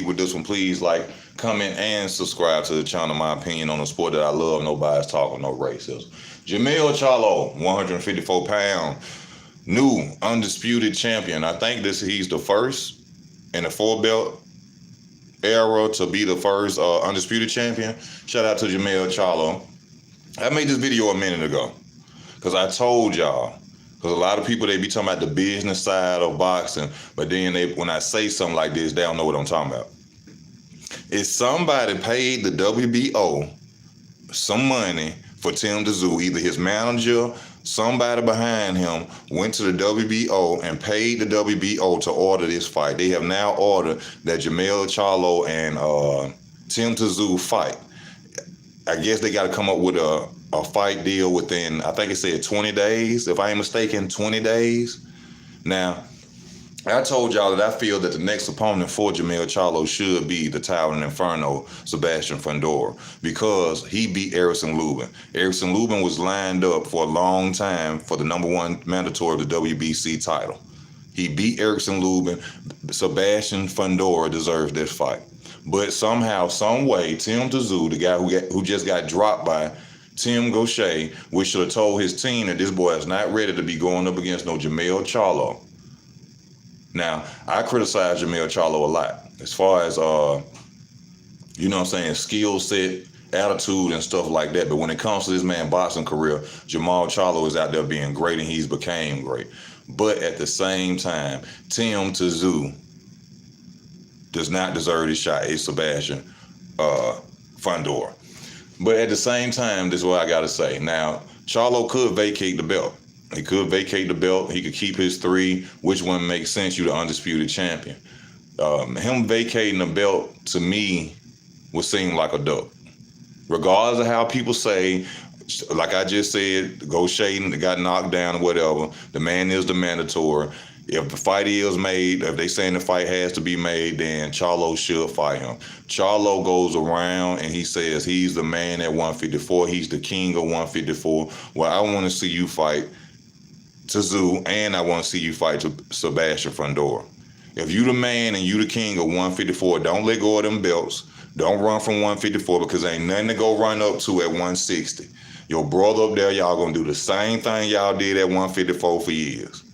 with this one, please like, comment, and subscribe to the channel. My opinion on the sport that I love. No bias talk, no racism. Jermell Charlo, 154 pound, new undisputed champion. I think he's the first in the four belt era to be the first undisputed champion. Shout out to Jermell Charlo. I made this video a minute ago because I told y'all. Because a lot of people, they be talking about the business side of boxing, but then when I say something like this, they don't know what I'm talking about. If somebody paid the WBO some money for Tszyu, either his manager, somebody behind him went to the WBO and paid the WBO to order this fight. They have now ordered that Jermell Charlo and Tszyu fight. I guess they got to come up with a fight deal within, I think it said 20 days, if I ain't mistaken, 20 days. Now, I told y'all that I feel that the next opponent for Jermell Charlo should be the Towering Inferno, Sebastian Fundora, because he beat Erickson Lubin. Erickson Lubin was lined up for a long time for the #1 mandatory of the WBC title. He beat Erickson Lubin. Sebastian Fundora deserves this fight. But somehow, some way, Tszyu, the guy who just got dropped by Tim Gaucher, which should have told his team that this boy is not ready to be going up against no Jermell Charlo. Now, I criticize Jermell Charlo a lot as far as, you know what I'm saying, skill set, attitude, and stuff like that. But when it comes to this man's boxing career, Jermell Charlo is out there being great, and he's became great. But at the same time, Tszyu does not deserve this shot. It's Sebastian Fundora. But at the same time, this is what I got to say. Now, Charlo could vacate the belt. He could vacate the belt. He could keep his 3. Which one makes sense? You the undisputed champion. Him vacating the belt, to me, would seem like a duck. Regardless of how people say, like I just said, Gaucher got knocked down or whatever, the man is the mandatory. If the fight is made, if they saying the fight has to be made, then Charlo should fight him. Charlo goes around and he says he's the man at 154. He's the king of 154. Well, I want to see you fight Tszyu, and I want to see you fight Sebastian Fundora. If you the man and you the king of 154, don't let go of them belts. Don't run from 154 because ain't nothing to go run up to at 160. Your brother up there, y'all gonna do the same thing y'all did at 154 for years.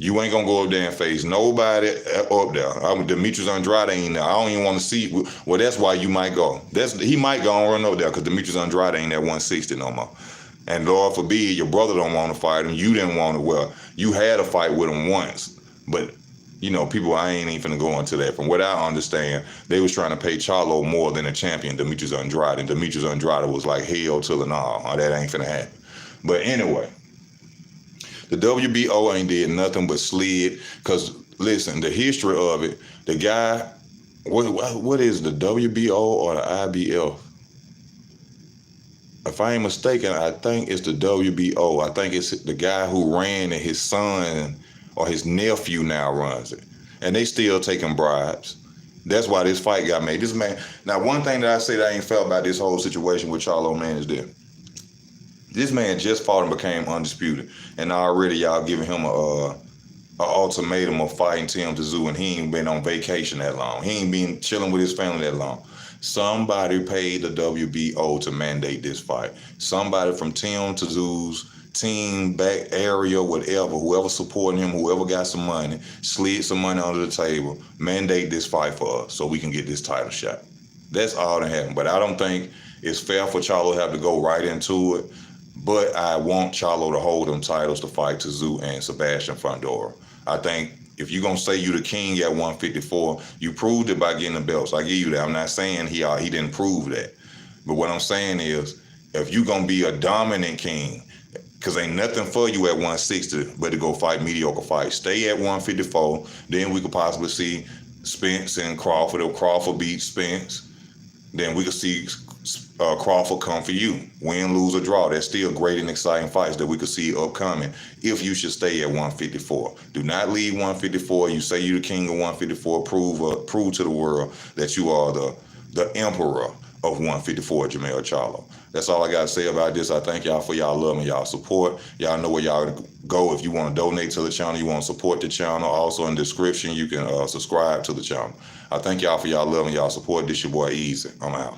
You ain't gonna go up there and face nobody up there. Demetrius Andrade ain't there. I don't even want to see. Well, that's why you might go. He might go and run up there because Demetrius Andrade ain't at 160 no more. And Lord forbid, your brother don't want to fight him. You didn't want to. Well, you had a fight with him once, but you know, people, I ain't even finna go into that. From what I understand, they was trying to pay Charlo more than the champion, Demetrius Andrade. And Demetrius Andrade was like, hell to the no. That ain't finna happen. But anyway, the WBO ain't did nothing but slid. Because, listen, the history of it, the guy, what is the WBO or the IBF? If I ain't mistaken, I think it's the WBO. I think it's the guy who ran and his son or his nephew now runs it. And they still taking bribes. That's why this fight got made. This man, now one thing that I say that I ain't felt about this whole situation with Charlo, man, is this. This man just fought and became undisputed. And already y'all giving him a ultimatum of fighting Tszyu, and he ain't been on vacation that long. He ain't been chilling with his family that long. Somebody paid the WBO to mandate this fight. Somebody from Tszyu's team, back area, whatever, whoever supporting him, whoever got some money, slid some money under the table, mandate this fight for us so we can get this title shot. That's all that happened. But I don't think it's fair for Charlo to have to go right into it. But I want Charlo to hold them titles to fight Tszyu and Sebastian Fundora. I think if you're going to say you the king at 154, you proved it by getting the belts. I give you that. I'm not saying he didn't prove that. But what I'm saying is, if you're going to be a dominant king, because ain't nothing for you at 160 but to go fight mediocre fights. Stay at 154. Then we could possibly see Spence and Crawford, or Crawford beat Spence. Then we could see Crawford come for you. Win, lose, or draw. That's still great and exciting fights that we could see upcoming if you should stay at 154. Do not leave 154. You say you're the king of 154. Prove to the world that you are the emperor of 154, Jermell Charlo. That's all I got to say about this. I thank y'all for y'all love and y'all support. Y'all know where y'all go if you want to donate to the channel, you want to support the channel. Also in the description, you can subscribe to the channel. I thank y'all for y'all love and y'all support. This your boy Easy. I'm out.